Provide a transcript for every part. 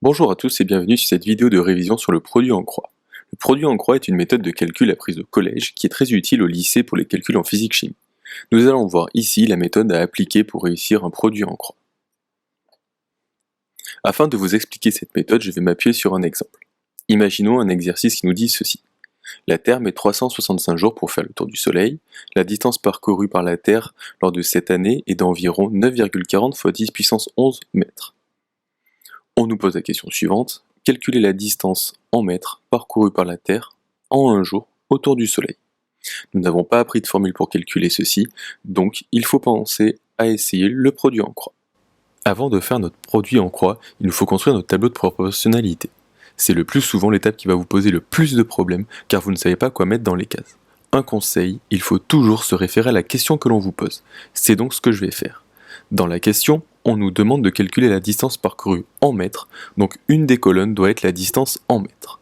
Bonjour à tous et bienvenue sur cette vidéo de révision sur le produit en croix. Le produit en croix est une méthode de calcul apprise au collège qui est très utile au lycée pour les calculs en physique-chimie. Nous allons voir ici la méthode à appliquer pour réussir un produit en croix. Afin de vous expliquer cette méthode, je vais m'appuyer sur un exemple. Imaginons un exercice qui nous dit ceci. La Terre met 365 jours pour faire le tour du Soleil. La distance parcourue par la Terre lors de cette année est d'environ 9,40 fois 10 puissance 11 mètres. On nous pose la question suivante, calculer la distance en mètres parcourue par la Terre en un jour autour du Soleil. Nous n'avons pas appris de formule pour calculer ceci, donc il faut penser à essayer le produit en croix. Avant de faire notre produit en croix, il nous faut construire notre tableau de proportionnalité. C'est le plus souvent l'étape qui va vous poser le plus de problèmes car vous ne savez pas quoi mettre dans les cases. Un conseil, il faut toujours se référer à la question que l'on vous pose. C'est donc ce que je vais faire. Dans la question, on nous demande de calculer la distance parcourue en mètres, donc une des colonnes doit être la distance en mètres.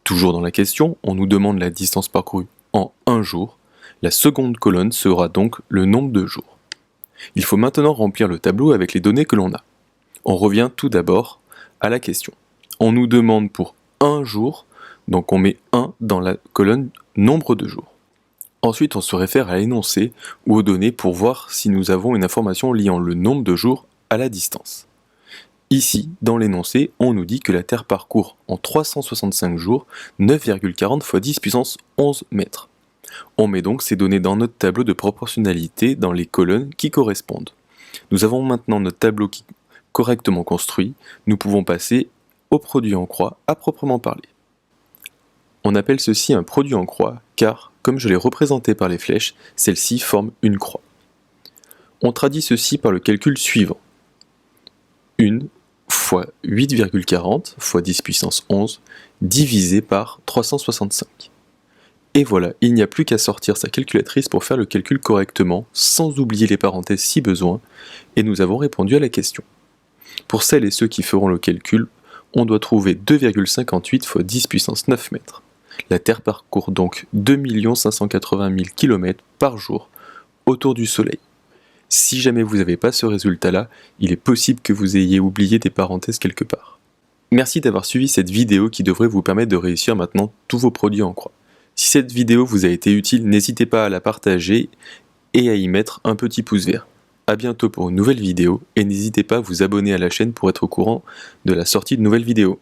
Toujours dans la question, on nous demande la distance parcourue en un jour, la seconde colonne sera donc le nombre de jours. Il faut maintenant remplir le tableau avec les données que l'on a. On revient tout d'abord à la question. On nous demande pour un jour, donc on met 1 dans la colonne nombre de jours. Ensuite, on se réfère à l'énoncé ou aux données pour voir si nous avons une information liant le nombre de jours à la distance. Ici, dans l'énoncé, on nous dit que la Terre parcourt en 365 jours 9,40 fois 10 puissance 11 mètres. On met donc ces données dans notre tableau de proportionnalité dans les colonnes qui correspondent. Nous avons maintenant notre tableau correctement construit, nous pouvons passer au produit en croix à proprement parler. On appelle ceci un produit en croix car, comme je l'ai représenté par les flèches, celle-ci forme une croix. On traduit ceci par le calcul suivant. 1 fois 8,40 fois 10 puissance 11 divisé par 365. Et voilà, il n'y a plus qu'à sortir sa calculatrice pour faire le calcul correctement, sans oublier les parenthèses si besoin, et nous avons répondu à la question. Pour celles et ceux qui feront le calcul, on doit trouver 2,58 fois 10 puissance 9 mètres. La Terre parcourt donc 2 580 000 km par jour autour du Soleil. Si jamais vous n'avez pas ce résultat-là, il est possible que vous ayez oublié des parenthèses quelque part. Merci d'avoir suivi cette vidéo qui devrait vous permettre de réussir maintenant tous vos produits en croix. Si cette vidéo vous a été utile, n'hésitez pas à la partager et à y mettre un petit pouce vert. A bientôt pour une nouvelle vidéo et n'hésitez pas à vous abonner à la chaîne pour être au courant de la sortie de nouvelles vidéos.